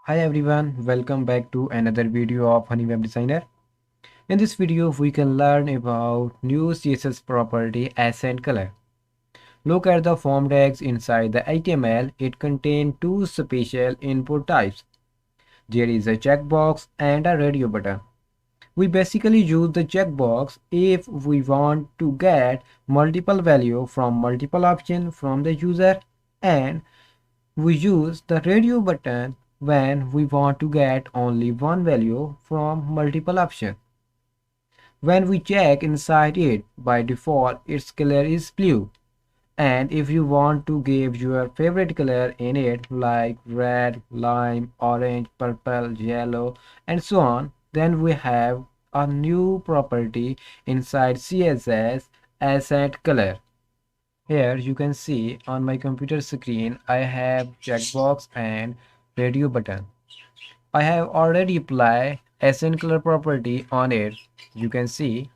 Hi everyone, welcome back to another video of Honey Web Designer. In this video, we can learn about new CSS property Accent-color. Look at the form tags inside the HTML. It contains two special input types. There is a checkbox and a radio button. We basically use the checkbox if we want to get multiple value from multiple options from the user, and we use the radio button when we want to get only one value from multiple options. When we check inside it, by default its color is blue. And if you want to give your favorite color in it like red, lime, orange, purple, yellow and so on, then we have a new property inside CSS Accent-color. Here you can see on my computer screen I have checkbox and radio button. I have already applied Accent-color property on it. You can see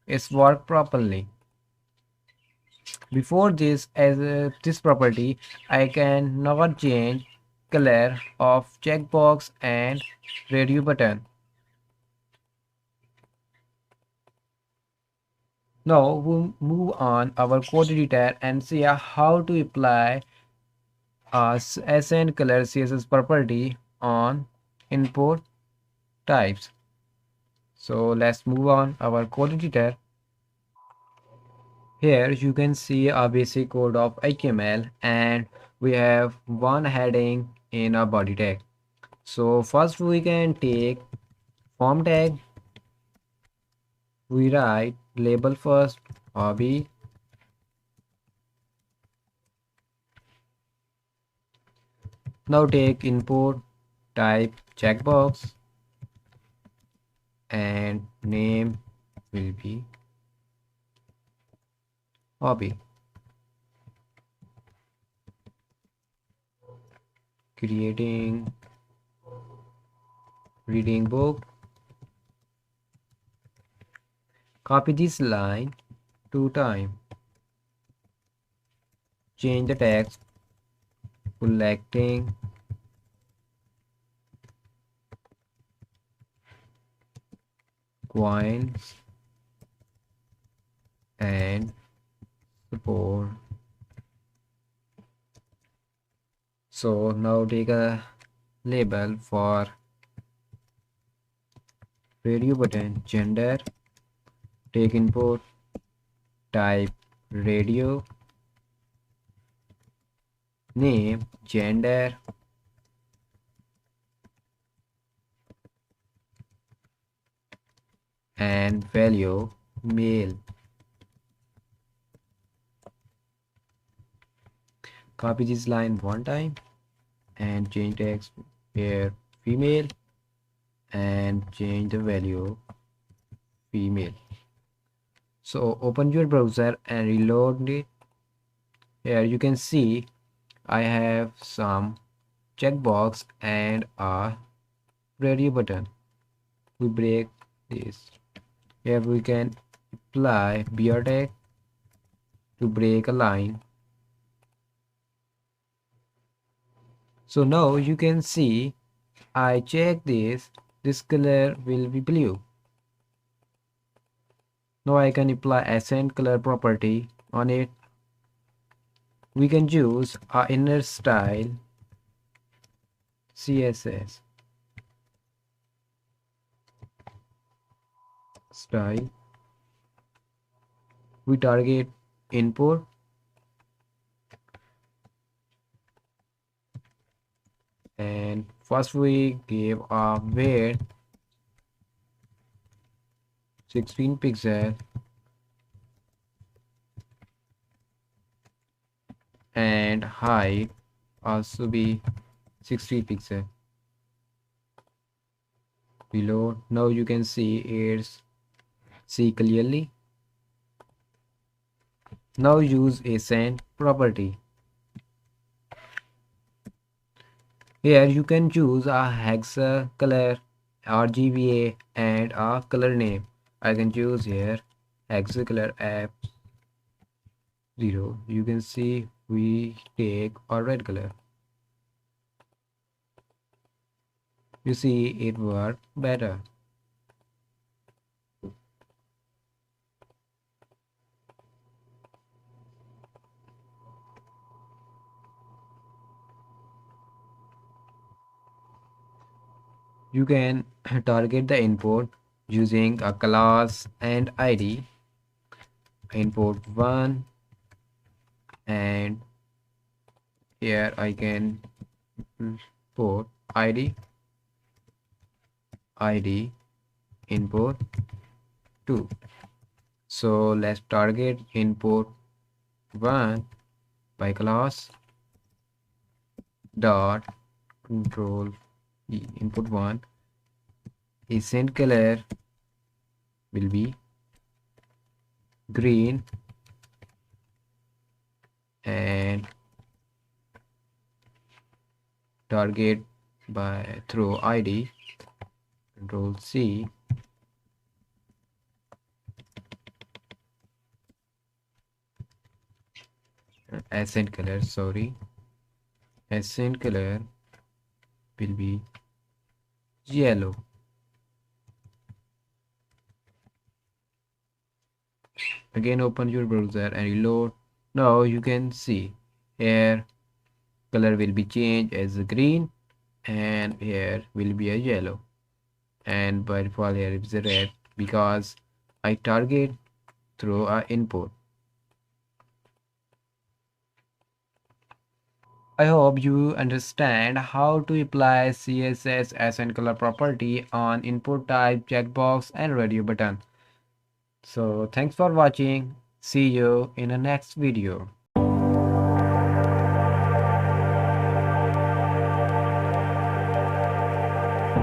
it's worked properly. Before this, as this property, I can not change color of checkbox and radio button. Now we'll move on our code editor and see how to apply Accent-color CSS property on input types. So let's move on our code editor. Here you can see a basic code of HTML and we have one heading in a body tag. So first we can take form tag. We write label first, hobby. Now take input type checkbox and name will be hobby. Creating reading book. Copy this line 2 times. Change the text. Collecting coins and support. So now take a label for radio button gender. Take input type radio, name gender, and value male. Copy this line 1 time and change text here female and change the value female. So open your browser and reload it. Here you can see I have some checkbox and a radio button. We break this. Here we can apply beer tag to break a line. So now you can see I check this color will be blue. Now I can apply Accent-color property on it. We can use our inner style CSS style. We target input and first we give a width 16 pixel and height also be 60 pixel. Below now you can see it's see clearly. Now use accent property. Here you can choose a hexa color, RGBA and a color name. I can choose here hexa color F0. You can see we take a red color. You see, it worked better. You can target the input using a class and ID. Input 1, and here I can put ID input 2. So let's target input 1 by class dot control input 1 accent color will be green, and target by through ID control C accent color, sorry, accent color will be yellow. Again open your browser and reload. Now you can see here color will be changed as a green, and here will be a yellow, and by default here is a red because I target through a input. I hope you understand how to apply CSS accent color property on input type, checkbox and radio button. So thanks for watching. See you in the next video.